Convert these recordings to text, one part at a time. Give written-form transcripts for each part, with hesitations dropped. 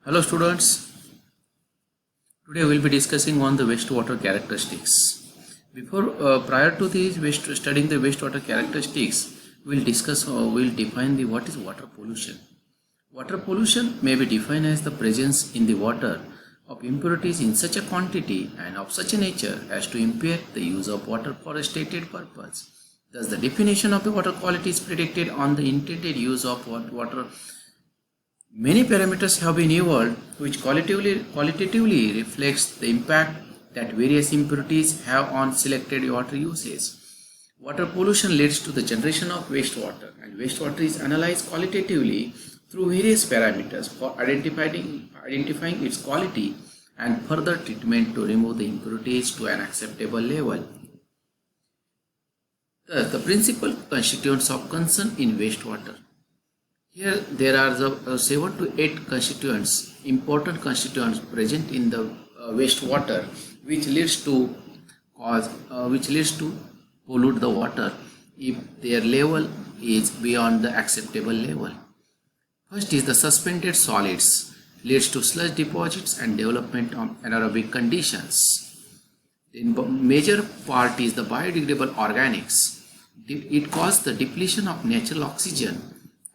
Hello students, today we will be discussing on the wastewater characteristics. Prior to these studying the wastewater characteristics, we'll define the what is water pollution. Water pollution may be defined as the presence in the water of impurities in such a quantity and of such a nature as to impair the use of water for a stated purpose. Thus, the definition of the water quality is predicated on the intended use of water. Many parameters have been evolved which qualitatively reflects the impact that various impurities have on selected water usage. Water pollution leads to the generation of wastewater, and wastewater is analyzed qualitatively through various parameters for identifying its quality and further treatment to remove the impurities to an acceptable level. Thus, the principal constituents of concern in wastewater. Here there are the 7 to 8 constituents, important constituents present in the wastewater, which leads to pollute the water if their level is beyond the acceptable level. First is the suspended solids, leads to sludge deposits and development of anaerobic conditions. The major part is the biodegradable organics. It causes the depletion of natural oxygen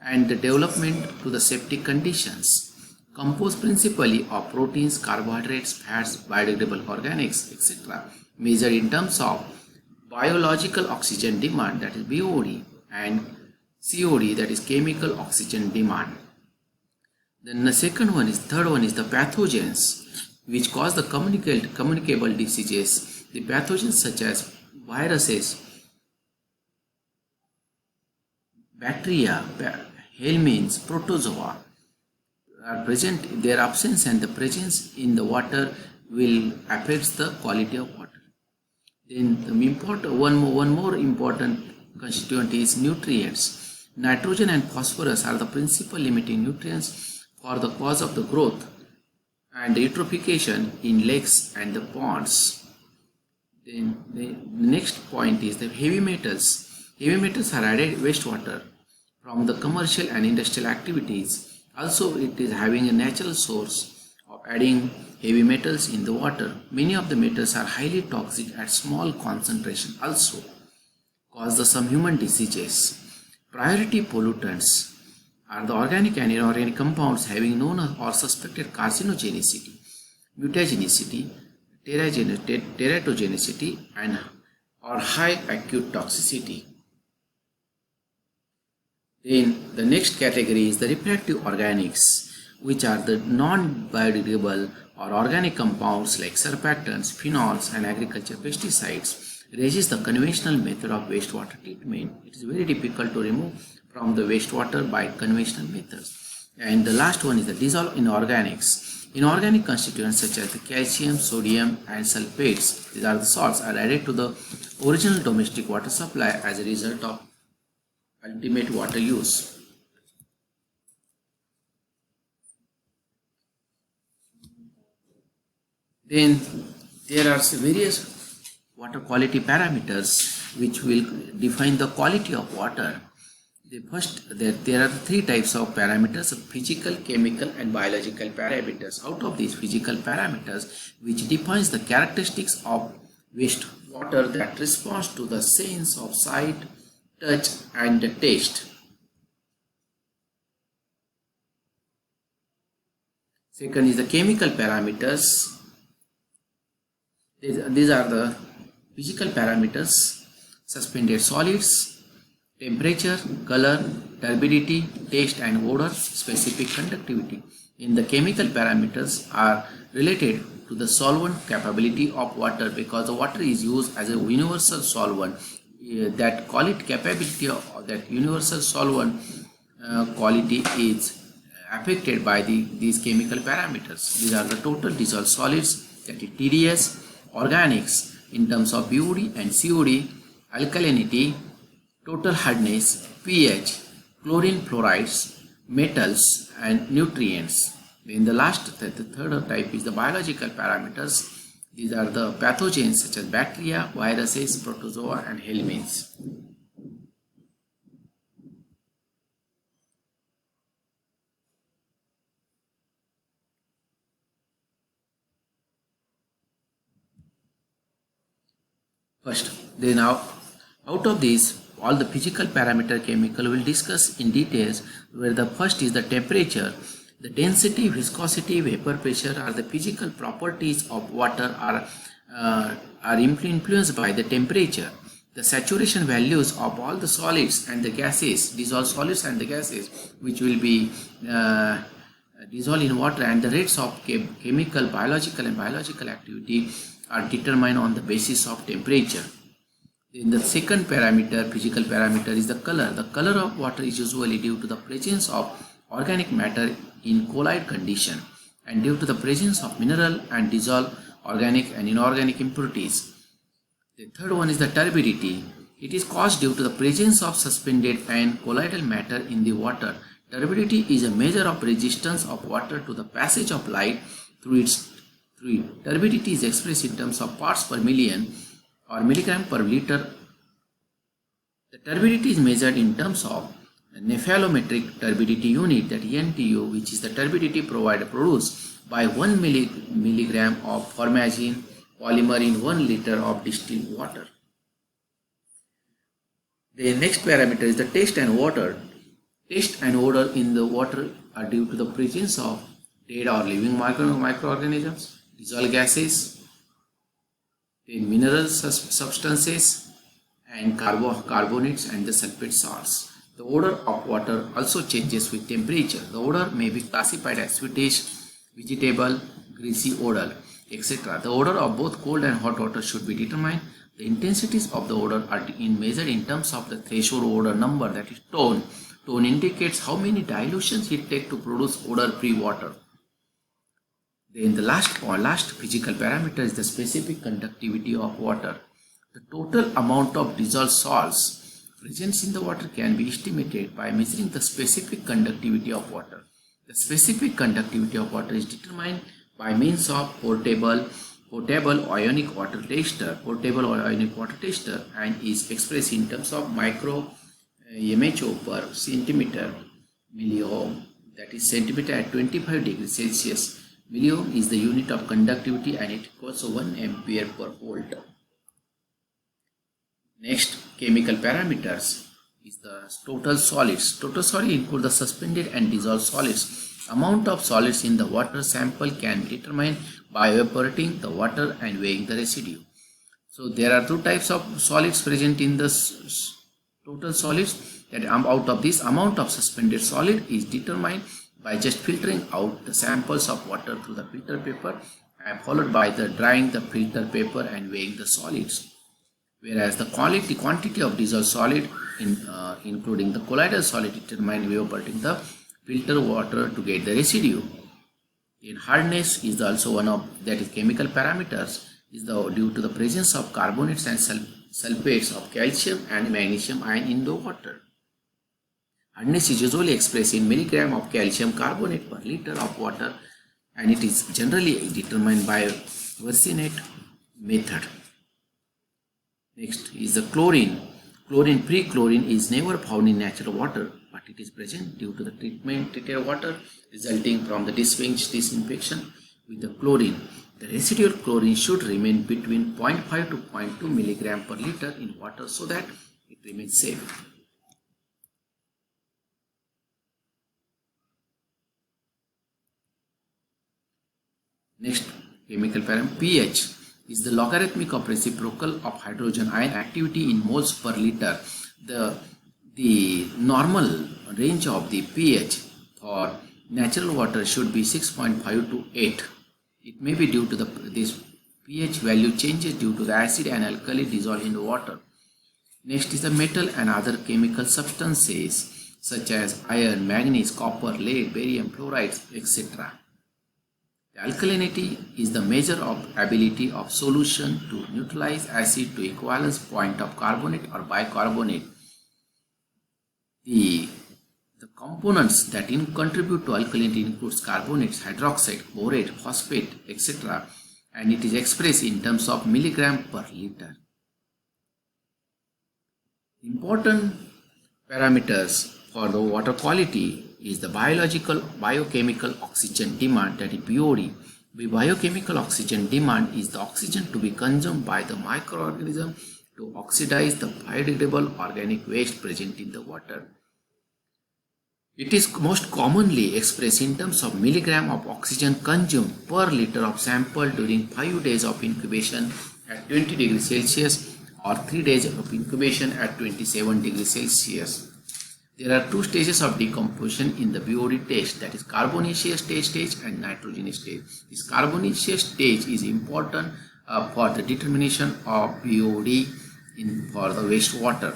and the development to the septic conditions. Composed principally of proteins, carbohydrates, fats, biodegradable organics, etc. measured in terms of biological oxygen demand, that is BOD, and COD, that is chemical oxygen demand. Then the third one is the pathogens which cause the communicable diseases. The pathogens such as viruses, bacteria, helminths, protozoa are present. Their absence and the presence in the water will affect the quality of water. Then one more important constituent is nutrients. Nitrogen and phosphorus are the principal limiting nutrients for the cause of the growth and the eutrophication in lakes and the ponds. Then the next point is the heavy metals. Heavy metals are added wastewater from the commercial and industrial activities. Also, it is having a natural source of adding heavy metals in the water. Many of the metals are highly toxic at small concentration, also cause some human diseases. Priority pollutants are the organic and inorganic compounds having known or suspected carcinogenicity, mutagenicity, teratogenicity, and or high acute toxicity. Then the next category is the reproductive organics, which are the non-biodegradable or organic compounds like surfactants, phenols, and agriculture pesticides. Raises the conventional method of wastewater treatment. It is very difficult to remove from the wastewater by conventional methods. And the last one is the dissolved inorganics. Inorganic constituents such as the calcium, sodium, and sulfates, these are the salts, are added to the original domestic water supply as a result of ultimate water use. Then there are various water quality parameters which will define the quality of water. There are 3 types of parameters: physical, chemical, and biological parameters. Out of these physical parameters, which defines the characteristics of wastewater that responds to the sense of sight, touch, and the taste. Second is the chemical parameters. These are the physical parameters: suspended solids, temperature, color, turbidity, taste and odor, specific conductivity. In the chemical parameters are related to the solvent capability of water, because the water is used as a universal solvent. That capability of that universal solvent quality is affected by these chemical parameters. These are the total dissolved solids, that is TDS, organics in terms of BOD and COD, alkalinity, total hardness, pH, chlorine fluorides, metals, and nutrients. Then the third type is the biological parameters. These are the pathogens such as bacteria, viruses, protozoa, and helminths. first. Then out of these, all the physical parameter chemical will discuss in details, where the first is the temperature. The density, viscosity, vapor pressure are the physical properties of water are influenced by the temperature. The saturation values of all the solids and the gases, dissolved solids and the gases, which will be dissolved in water, and the rates of chemical, biological activity are determined on the basis of temperature. Then the second parameter, physical parameter, is the color. The color of water is usually due to the presence of organic matter in colloid condition and due to the presence of mineral and dissolved organic and inorganic impurities. The third one is the turbidity. It is caused due to the presence of suspended and colloidal matter in the water. Turbidity is a measure of resistance of water to the passage of light through it. Turbidity is expressed in terms of parts per million or milligram per liter. The turbidity is measured in terms of nephelometric turbidity unit, that NTU, which is the turbidity produced by 1 milligram of formagine polymer in 1 liter of distilled water. The next parameter is the taste and odor. Taste and odor in the water are due to the presence of dead or living microorganisms, dissolved gases, then mineral substances, and carbonates and the sulfate salts. The odor of water also changes with temperature. The odor may be classified as sweetish, vegetable, greasy odor, etc. The odor of both cold and hot water should be determined. The intensities of the odor are measured in terms of the threshold odor number, that is tone. Tone indicates how many dilutions it takes to produce odor-free water. Then the last physical parameter is the specific conductivity of water. The total amount of dissolved salts present in the water can be estimated by measuring the specific conductivity of water. The specific conductivity of water is determined by means of portable ionic water tester, and is expressed in terms of micro MHO per centimeter milliohm, that is centimeter at 25 degrees Celsius. Milliohm is the unit of conductivity and it equals 1 ampere per volt. Next, chemical parameters is the total solids. Total solids include the suspended and dissolved solids. Amount of solids in the water sample can be determined by evaporating the water and weighing the residue. So there are two types of solids present in the total solids. That out of this, amount of suspended solid is determined by just filtering out the samples of water through the filter paper and followed by the drying the filter paper and weighing the solids. Whereas the quantity of dissolved solid including the colloidal solid determined evaporating the filter water to get the residue. In hardness is also one of that is chemical parameters is due to the presence of carbonates and sulfates of calcium and magnesium ion in the water. Hardness is usually expressed in milligram of calcium carbonate per liter of water, and it is generally determined by Versenate method. Next is the chlorine. Pre-chlorine is never found in natural water, but it is present due to the treated water resulting from the disinfection with the chlorine. The residual chlorine should remain between 0.5 to 0.2 milligram per liter in water so that it remains safe. Next chemical parameter, pH is the logarithmic of reciprocal of hydrogen ion activity in moles per liter. The normal range of the pH for natural water should be 6.5 to 8. It may be due to this pH value changes due to the acid and alkali dissolved in the water. Next is the metal and other chemical substances such as iron, manganese, copper, lead, barium, fluorides, etc. The alkalinity is the measure of ability of solution to neutralize acid to equivalence point of carbonate or bicarbonate. The components that contribute to alkalinity includes carbonates, hydroxide, borate, phosphate, etc. and it is expressed in terms of milligram per liter. Important parameters for the water quality is the biochemical oxygen demand, that is BOD. The biochemical oxygen demand is the oxygen to be consumed by the microorganism to oxidize the biodegradable organic waste present in the water. It is most commonly expressed in terms of milligram of oxygen consumed per liter of sample during 5 days of incubation at 20 degrees Celsius or 3 days of incubation at 27 degrees Celsius. There are two stages of decomposition in the BOD test, that is carbonaceous stage and nitrogenous stage. This carbonaceous stage is important for the determination of BOD for the wastewater.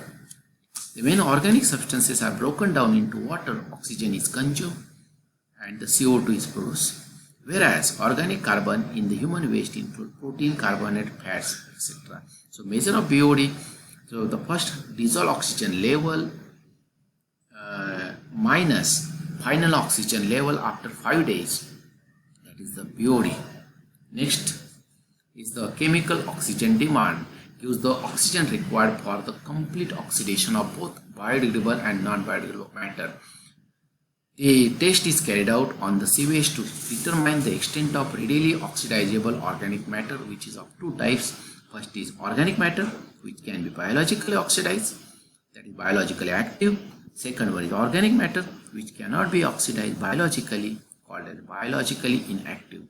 The main organic substances are broken down into water, oxygen is consumed and the CO2 is produced. Whereas organic carbon in the human waste include protein, carbonate, fats, etc. So measure of BOD, so the first dissolved oxygen level minus final oxygen level after 5 days, that is the BOD. Next is the chemical oxygen demand, gives the oxygen required for the complete oxidation of both biodegradable and non-biodegradable matter. The test is carried out on the sewage to determine the extent of readily oxidizable organic matter, which is of two types. First is organic matter, which can be biologically oxidized, that is biologically active. Second one is organic matter, which cannot be oxidized biologically, called as biologically inactive.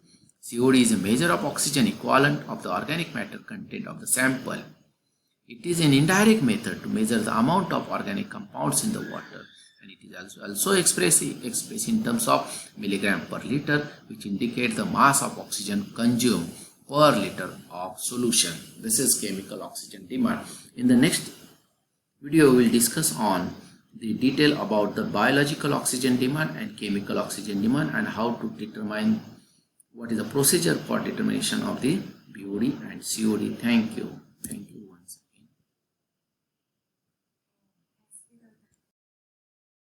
COD is a measure of oxygen equivalent of the organic matter content of the sample. It is an indirect method to measure the amount of organic compounds in the water, and it is also expressed in terms of milligram per liter, which indicate the mass of oxygen consumed per liter of solution. This is chemical oxygen demand. In the next video, we will discuss on the detail about the biological oxygen demand and chemical oxygen demand and how to determine what is the procedure for determination of the BOD and COD. Thank you.